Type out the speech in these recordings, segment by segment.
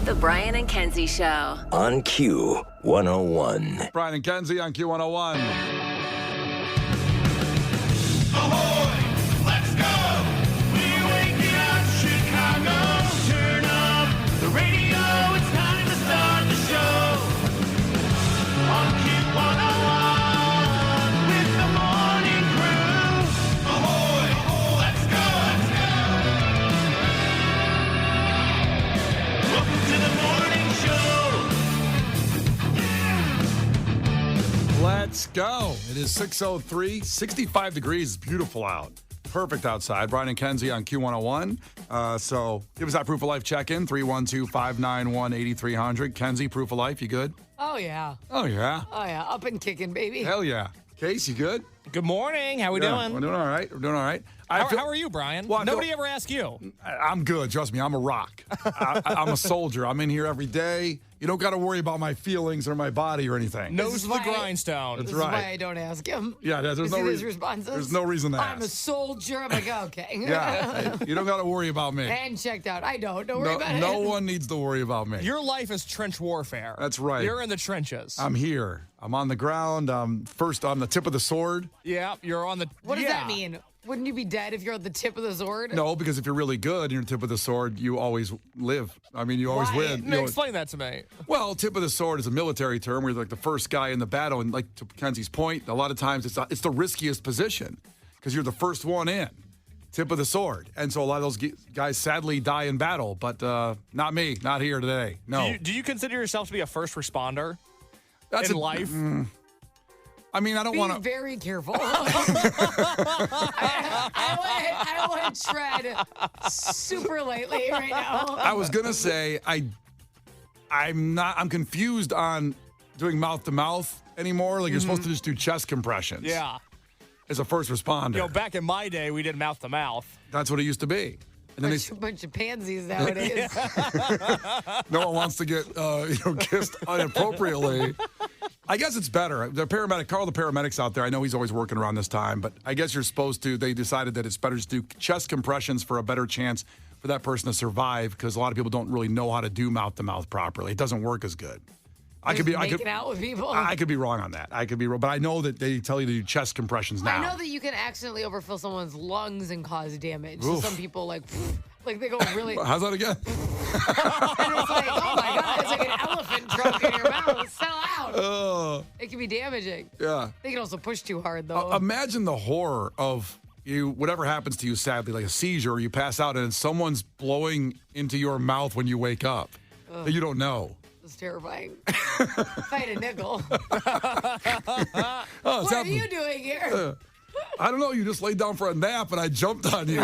The Brian and Kenzie Show. On Q101. Brian and Kenzie on Q101. Ahoy! Let's go! We're waking up Chicago. Turn up the radio. It's time to start the show. On Q101 with the morning crew. Ahoy! Let's go! Welcome to the morning show. Let's go. It is 6:03, 65 degrees. It's beautiful out. Perfect outside. Brian and Kenzie on Q101. So give us that proof of life check-in, 312-591-8300. Kenzie, proof of life, you good? Oh, yeah. Oh, yeah. Oh, yeah. Up and kicking, baby. Hell yeah. Case, you good? Good morning. How we doing? We're doing all right. We're doing all right. How are you, Brian? Well, Nobody ever asked you. I'm good. Trust me, I'm a rock. I'm a soldier. I'm in here every day. You don't got to worry about my feelings or my body or anything. Nose to the grindstone. That's This right. is why I don't ask him. Yeah, there's You no see his reason. responses? There's no reason to I'm a ask. soldier. I'm like, okay. Yeah, you don't got to worry about me. And checked out. I don't. Don't worry about it. No one needs to worry about me. Your life is trench warfare. That's right. You're in the trenches. I'm here. I'm on the ground. First on the tip of the sword. Yeah, you're on the. What does yeah. that mean? Wouldn't you be dead if you're at the tip of the sword? No, because if you're really good and you're tip of the sword, you always live. I mean, you always Why? win. You know, Explain that to me. well, tip of the sword is a military term where you're like the first guy in the battle. And like to Kenzie's point, a lot of times it's the riskiest position because you're the first one in. Tip of the sword. And so a lot of those guys sadly die in battle, but not me. Not here today. No. Do you consider yourself to be a first responder That's in life? I mean, I don't Be want to. very careful. I want to tread super lightly right now. I was gonna say I'm confused on doing mouth to mouth anymore. Like you're supposed to just do chest compressions. Yeah. As a first responder. You know, back in my day, we did mouth to mouth. That's what it used to be. And then Bunch of pansies nowadays. no one wants to get kissed inappropriately. I guess it's better. The paramedic, Carl, the paramedics out there, I know he's always working around this time, but I guess you're supposed to. They decided that it's better to do chest compressions for a better chance for that person to survive because a lot of people don't really know how to do mouth to mouth properly. It doesn't work as good. Making out with people. I could be wrong on that. I could be wrong, but I know that they tell you to do chest compressions now. I know that you can accidentally overfill someone's lungs and cause damage. Oof. So some people like they go really. How's that again? And it's like, oh my God, it's like an elephant trunk in your mouth. Sell out. It can be damaging. Yeah. They can also push too hard though. Imagine the horror of whatever happens to you, sadly, like a seizure, or you pass out and someone's blowing into your mouth when you wake up that you don't know. It's terrifying. If I had a nickel. Oh, What are you doing here? I don't know. You just laid down for a nap and I jumped on you.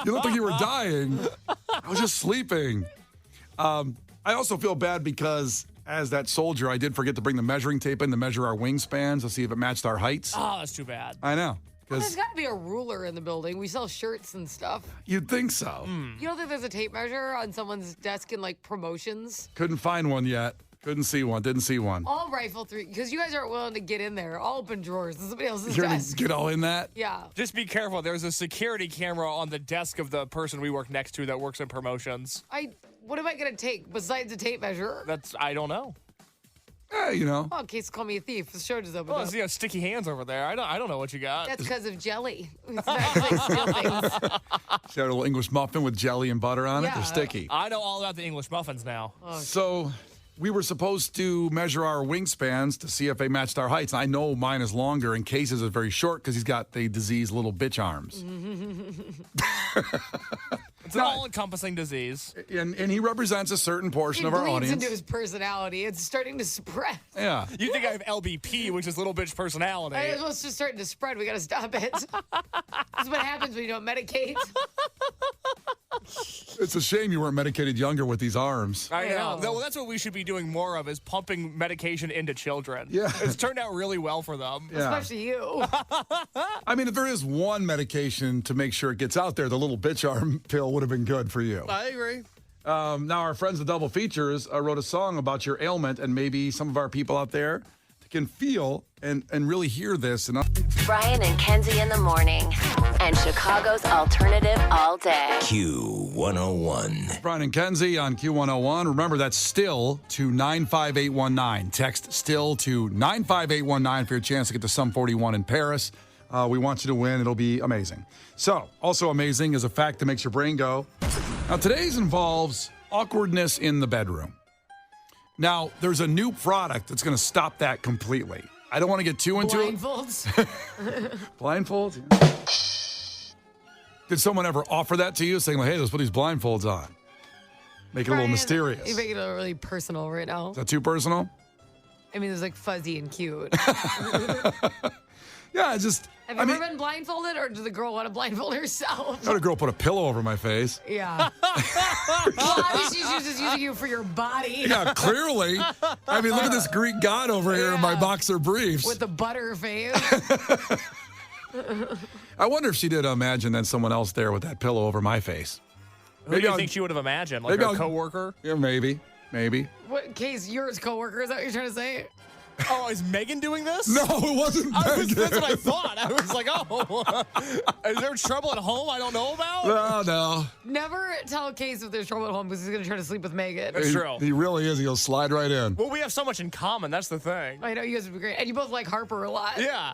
You looked like you were dying. I was just sleeping. I also feel bad because as that soldier, I did forget to bring the measuring tape in to measure our wingspans to see if it matched our heights. Oh, that's too bad. I know. There's got to be a ruler in the building. We sell shirts and stuff. You'd think so. You don't think there's a tape measure on someone's desk in like promotions? Couldn't find one yet. Couldn't see one. Didn't see one. I'll rifle through because you guys aren't willing to get in there. I'll open drawers. This is somebody else's You're gonna desk. get all in that? Yeah. Just be careful. There's a security camera on the desk of the person we work next to that works in promotions. What am I gonna take besides a tape measure? I don't know. Yeah, Oh, in case call me a thief. The show just opened Oh, up. you got sticky hands over there. I don't know what you got. That's because of jelly. It's not like steal things. See our little English muffin with jelly and butter on it? Yeah. They're sticky. I know all about the English muffins now. So we were supposed to measure our wingspans to see if they matched our heights. I know mine is longer and Case's is very short because he's got the disease little bitch arms. It's an all-encompassing disease. And he represents a certain portion It of our bleeds audience. into his personality. It's starting to spread. Yeah. You think I have LBP, which is little bitch personality. It's just starting to spread. We got to stop it. This is what happens when you don't medicate. It's a shame you weren't medicated younger with these arms. I know. know. Well, that's what we should be doing more of is pumping medication into children. Yeah. It's turned out really well for them. Yeah. Especially you. I mean, if there is one medication to make sure it gets out there, the little bitch arm pill would have been good for you. I agree. Now, our friends, the Double Features, wrote a song about your ailment, and maybe some of our people out there, to can feel and really hear this. And Brian and Kenzie in the morning. And Chicago's alternative all day. Q101. Brian and Kenzie on Q101. Remember, that's still to 95819. Text still to 95819 for your chance to get to Sum 41 in Paris. We want you to win. It'll be amazing. So, also amazing is a fact that makes your brain go. Now, today's involves awkwardness in the bedroom. Now, there's a new product that's going to stop that completely. I don't want to get too into Blindfolds. it. Blindfolds? Yeah. Did someone ever offer that to you, saying, like, hey, let's put these blindfolds on? Make it a little mysterious. You make it really personal right now. Is that too personal? I mean, it's like fuzzy and cute. Yeah, it's just... Have you ever been blindfolded, or does the girl want to blindfold herself? I had a girl put a pillow over my face. Yeah. Well, obviously she's just using you for your body. Yeah, clearly. I mean, look at this Greek god over here in my boxer briefs. With the butter face. I wonder if she did imagine then someone else there with that pillow over my face. Who do you think she would have imagined? Like her coworker? Yeah, maybe. What case? Yours coworker? Is that what you're trying to say? Oh, is Megan doing this? No, it wasn't Megan. That's what I thought. I was like, oh, is there trouble at home I don't know about? No. Never tell Case if there's trouble at home because he's going to try to sleep with Megan. That's true. He really is. He'll slide right in. Well, we have so much in common. That's the thing. I know, you guys would be great. And you both like Harper a lot. Yeah.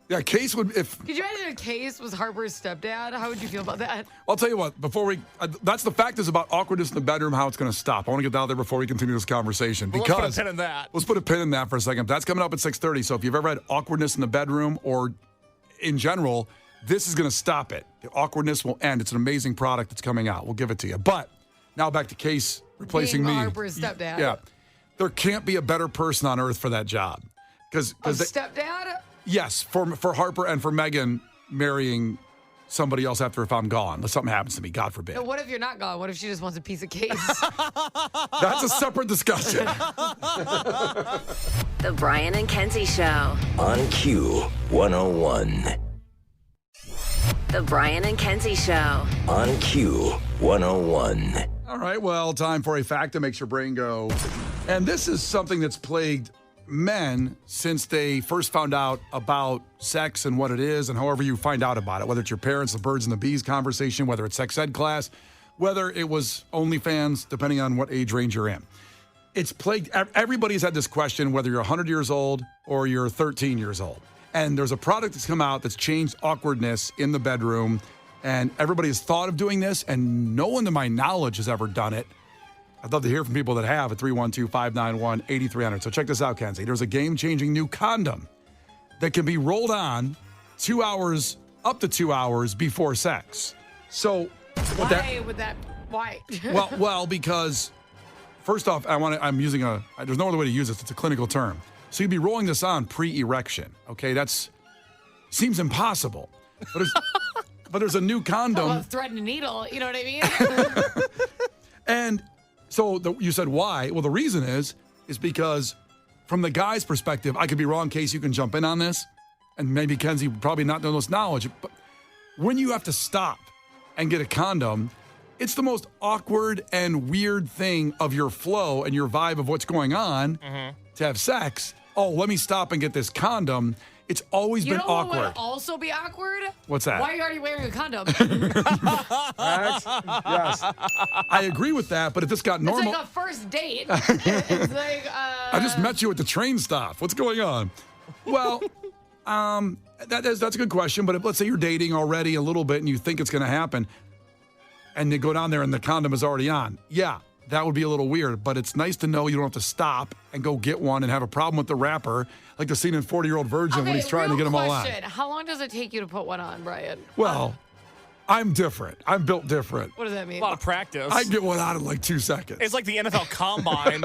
Yeah, Case would, if... Could you imagine if Case was Harper's stepdad? How would you feel about that? I'll tell you what, before we... that's the fact is about awkwardness in the bedroom, how it's going to stop. I want to get down there before we continue this conversation. Well, because let's put a pin in that. Let's put a pin in that for a second. That's coming up at 6:30. So if you've ever had awkwardness in the bedroom or in general, this is going to stop it. The awkwardness will end. It's an amazing product that's coming out. We'll give it to you. But now back to Case replacing Being me. Harper's stepdad. Yeah. There can't be a better person on earth for that job. Because Stepdad? yes, for Harper and for Megan marrying somebody else after if I'm gone. If something happens to me, God forbid. No, what if you're not gone? What if she just wants a piece of Case? That's a separate discussion. The Brian and Kenzie Show. On Q101. The Brian and Kenzie Show. On Q101. All right, well, time for a fact that makes your brain go. And this is something that's plagued men since they first found out about sex and what it is and however you find out about it, whether it's your parents, the birds and the bees conversation, whether it's sex ed class, whether it was OnlyFans, depending on what age range you're in. It's plagued. Everybody's had this question, whether you're 100 years old or you're 13 years old. And there's a product that's come out that's changed awkwardness in the bedroom. And everybody has thought of doing this, and no one to my knowledge has ever done it. I'd love to hear from people that have at 312-591-8300. So check this out, Kenzie. There's a game-changing new condom that can be rolled on 2 hours, up to 2 hours before sex. So Why? well, because first off, I'm using there's no other way to use this. It's a clinical term. So you'd be rolling this on pre-erection. Okay, that's seems impossible. But there's a new condom. Well, thread and a needle, you know what I mean? And so you said why? Well, the reason is because from the guy's perspective, I could be wrong, Case, you can jump in on this, and maybe Kenzie probably not know this knowledge, but when you have to stop and get a condom, it's the most awkward and weird thing of your flow and your vibe of what's going on to have sex. Oh, let me stop and get this condom. It's always been awkward. You know what would also be awkward? What's that? Why are you already wearing a condom? Yes. I agree with that, but if this got normal... It's like a first date. It's like, I just met you at the train stop. What's going on? Well, that's a good question, but if, let's say you're dating already a little bit and you think it's going to happen, and you go down there and the condom is already on, yeah, that would be a little weird, but it's nice to know you don't have to stop and go get one and have a problem with the wrapper, like the scene in 40-Year-Old Virgin when he's trying to get them all on. How long does it take you to put one on, Brian? Well, I'm different. I'm built different. What does that mean? A lot of practice. I get one out in like 2 seconds. It's like the NFL Combine.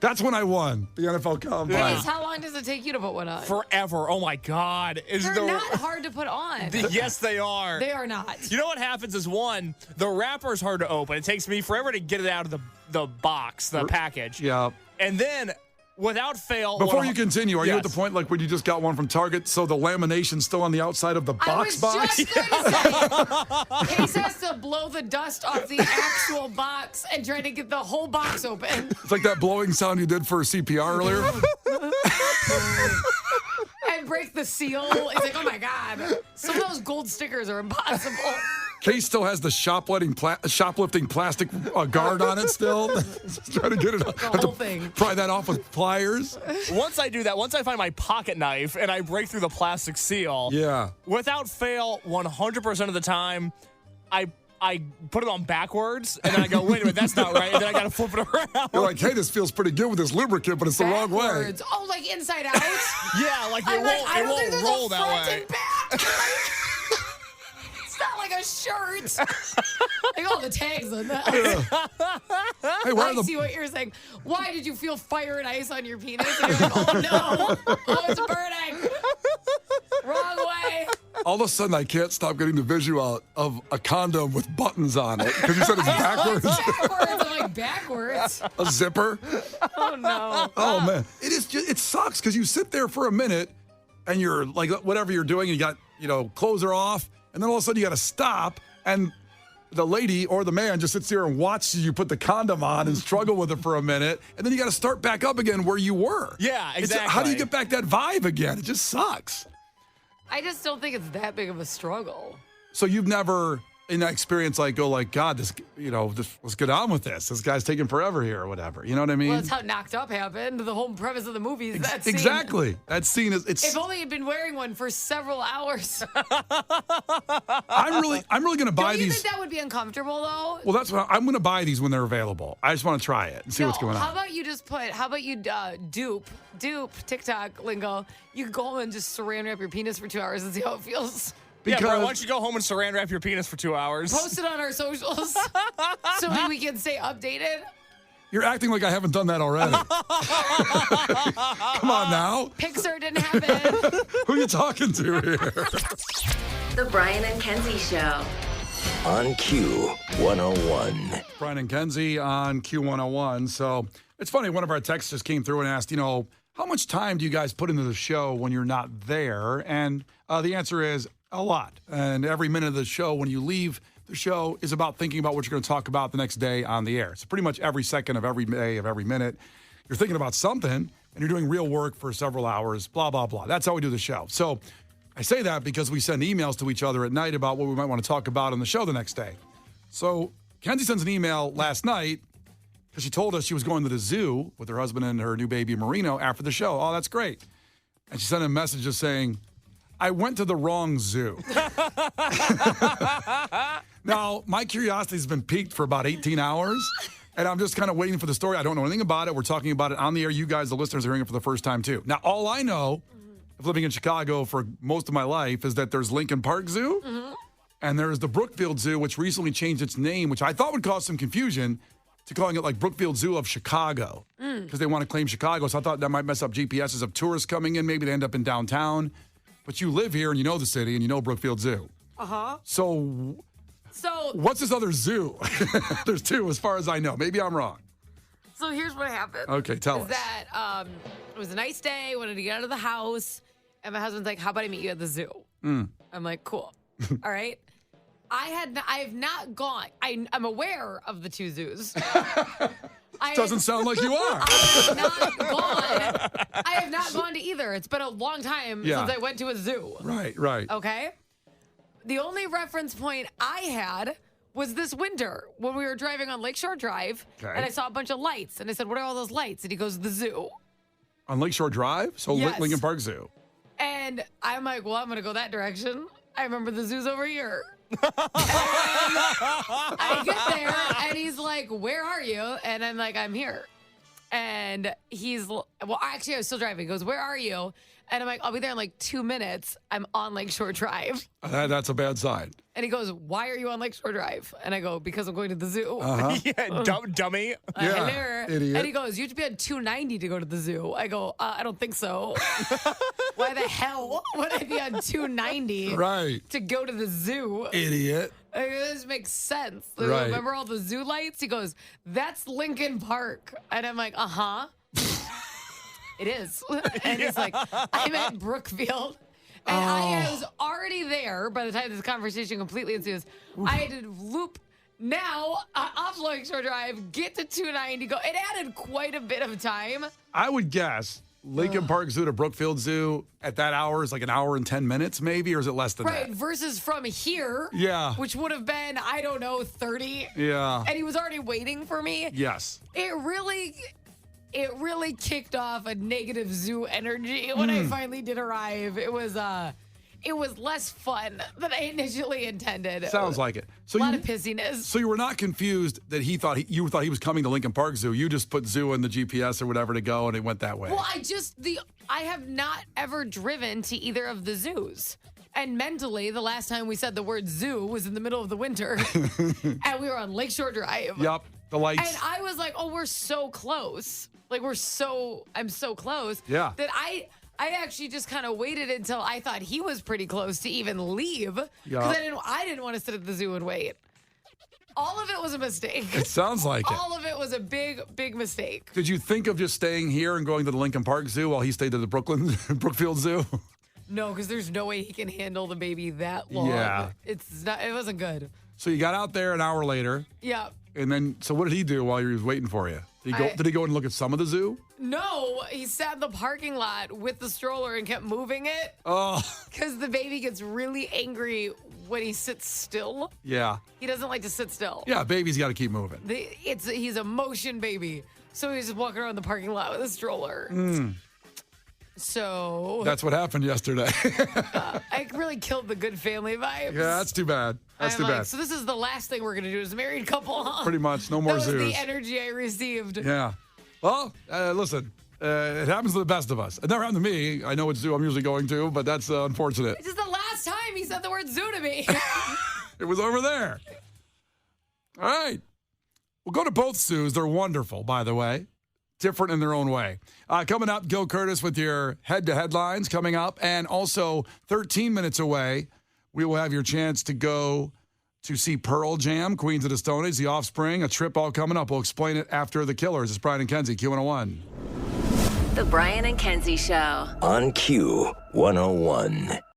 That's when I won the NFL Combine. Please, how long does it take you to put one on? Forever. Oh, my God. They're not hard to put on. Yes, they are. They are not. You know what happens is, one, the wrapper's hard to open. It takes me forever to get it out of the box, the package. Yeah. And then Without fail. Before you continue, are you at the Yes. point like when you just got one from Target, so the lamination's still on the outside of the I box? was just going to say, Case has to blow the dust off the actual box and try to get the whole box open. It's like that blowing sound you did for CPR earlier. And break the seal. It's like, oh my God. Some of those gold stickers are impossible. Case still has the shoplifting plastic guard on it still. Just trying to get it. The whole thing. Pry that off with pliers. Once I do that, once I find my pocket knife and I break through the plastic seal, Yeah. without fail, 100% of the time, I put it on backwards, and then I go, wait a minute, that's not right, and then I got to flip it around. You're like, hey, this feels pretty good with this lubricant, but it's the wrong way. Backwards. Oh, like inside out? Yeah, like I'm like, I it don't think won't there's roll a that front way. and back. It's not like a shirt. Like, oh, the tags on that. Hey, why I are the see what you're saying. Why did you feel fire and ice on your penis? And you're like, oh no, oh, it's burning. Wrong way. all of a sudden I can't stop getting the visual of a condom with buttons on it because you said it's backwards. Backwards. I'm like, backwards. A zipper. Oh no. Oh man, it sucks because you sit there for a minute and you're like whatever you're doing, you got clothes are off, and then all of a sudden you got to stop, and the lady or the man just sits there and watches you put the condom on and struggle with it for a minute, and then you got to start back up again where you were. Yeah, exactly. How do you get back that vibe again? It just sucks. I just don't think it's that big of a struggle. So you've never in that experience God, this let's get on with this. This guy's taking forever here or whatever. You know what I mean? Well, that's how Knocked Up happened. The whole premise of the movie is that scene. Exactly. That scene is If only he'd been wearing one for several hours. I'm really gonna buy Don't you these. think that would be uncomfortable though? Well, that's what I'm gonna buy these when they're available. I just want to try it and see what's going How on. about you just dupe TikTok lingo? You can go home and just saran wrap your penis for 2 hours and see how it feels. Yeah, bro, why Because- don't you go home and saran wrap your penis for 2 hours? Post it on our socials so that we can stay updated. You're acting like I haven't done that already. Come on now. Pixar didn't happen. Who are you talking to here? The Brian and Kenzie Show. On Q101. Brian and Kenzie on Q101. So it's funny, one of our texts just came through and asked, how much time do you guys put into the show when you're not there? And the answer is a lot. And every minute of the show, when you leave the show, is about thinking about what you're going to talk about the next day on the air. So pretty much every second of every day of every minute, you're thinking about something and you're doing real work for several hours, blah, blah, blah. That's how we do the show. So I say that because we send emails to each other at night about what we might want to talk about on the show the next day. So Kenzie sends an email last night because she told us she was going to the zoo with her husband and her new baby Marino after the show. Oh, that's great. And she sent a message just saying, I went to the wrong zoo. Now, my curiosity has been piqued for about 18 hours, and I'm just kind of waiting for the story. I don't know anything about it. We're talking about it on the air. You guys, the listeners, are hearing it for the first time, too. Now, all I know of living in Chicago for most of my life is that there's Lincoln Park Zoo, and there's the Brookfield Zoo, which recently changed its name, which I thought would cause some confusion, to calling it like Brookfield Zoo of Chicago, because they want to claim Chicago. So I thought that might mess up GPSs of tourists coming in. Maybe they end up in downtown. But you live here and you know the city and you know Brookfield Zoo. Uh-huh. So So what's this other zoo? There's two as far as I know. Maybe I'm wrong. here's what happened. Okay, tell Is us. that it was a nice day, wanted to get out of the house, and my husband's like, how about I meet you at the zoo? I'm like, cool. All right. I have not gone. I'm aware of the two zoos. Doesn't sound like you are. I have not gone to either. It's been a long time Yeah. since I went to a zoo. Right. Okay. The only reference point I had was this winter when we were driving on Lakeshore Drive, Okay. and I saw a bunch of lights, and I said, what are all those lights? And he goes, the zoo. On Lakeshore Drive? So Yes. Lincoln Park Zoo. And I'm like, well, I'm going to go that direction. I remember the zoo's over here. I get there, and he's like, where are you? And I'm like, I'm here. And he's, well, actually, I was still driving. He goes, where are you? And I'm like, I'll be there in like 2 minutes. I'm on Lakeshore Drive. That's a bad sign. And he goes, why are you on Lakeshore Drive? And I go, because I'm going to the zoo. Yeah, dummy. Yeah, Hello. idiot. And he goes, you have to be on 290 to go to the zoo. I go, I don't think so. Why the hell would I be on 290 Right. to go to the zoo? Idiot. I go, this makes sense. Like, Right. Remember all the zoo lights? He goes, that's Lincoln Park. And I'm like, uh-huh. it is. And he's like, I'm at Brookfield. And I was already there by the time this conversation completely ensues. I had to loop now off Lakeshore Drive, get to 290, go. It added quite a bit of time. I would guess Lincoln Park Zoo to Brookfield Zoo at that hour is like an hour and 10 minutes, maybe, or is it less than Right, that? versus from here, Yeah. which would have been, I don't know, 30. Yeah. And he was already waiting for me. Yes. It really kicked off a negative zoo energy when I finally did arrive. It was less fun than I initially intended. Sounds like it. So a lot you, of pissiness. So you were not confused that you thought he was coming to Lincoln Park Zoo. You just put zoo in the GPS or whatever to go, and it went that way. Well, I have not ever driven to either of the zoos. And mentally, the last time we said the word zoo was in the middle of the winter, and we were on Lakeshore Drive. Yep, the lights. And I was like, oh, we're so close. Like, I'm so close. Yeah. That I actually just kind of waited until I thought he was pretty close to even leave. Because I didn't want to sit at the zoo and wait. All of it was a mistake. It sounds like it. All of it was a big, big mistake. Did you think of just staying here and going to the Lincoln Park Zoo while he stayed at the Brookfield Zoo? No, because there's no way he can handle the baby that long. Yeah. It wasn't good. So you got out there an hour later. Yeah. And then, so what did he do while he was waiting for you? Did he go and look at some of the zoo? No, he sat in the parking lot with the stroller and kept moving it. Oh. Because the baby gets really angry when he sits still. Yeah. He doesn't like to sit still. Yeah, baby's got to keep moving. He's a motion baby. So he's just walking around the parking lot with a stroller. So That's what happened yesterday. I really killed the good family vibes. Yeah, that's too bad. That's too bad. So this is the last thing we're going to do as a married couple, huh? Pretty much. No more That was zoos. the energy I received. Yeah. Well, listen, it happens to the best of us. It never happened to me. I know what zoo I'm usually going to, but that's unfortunate. This is the last time he said the word zoo to me. It was over there. All right. We'll go to both zoos. They're wonderful, by the way. Different in their own way. Coming up, Gil Curtis with your head-to-headlines coming up. And also, 13 minutes away, we will have your chance to go to see Pearl Jam, Queens of the Stone Age, The Offspring, a trip all coming up. We'll explain it after The Killers. It's Brian and Kenzie, Q101. The Brian and Kenzie Show. On Q101.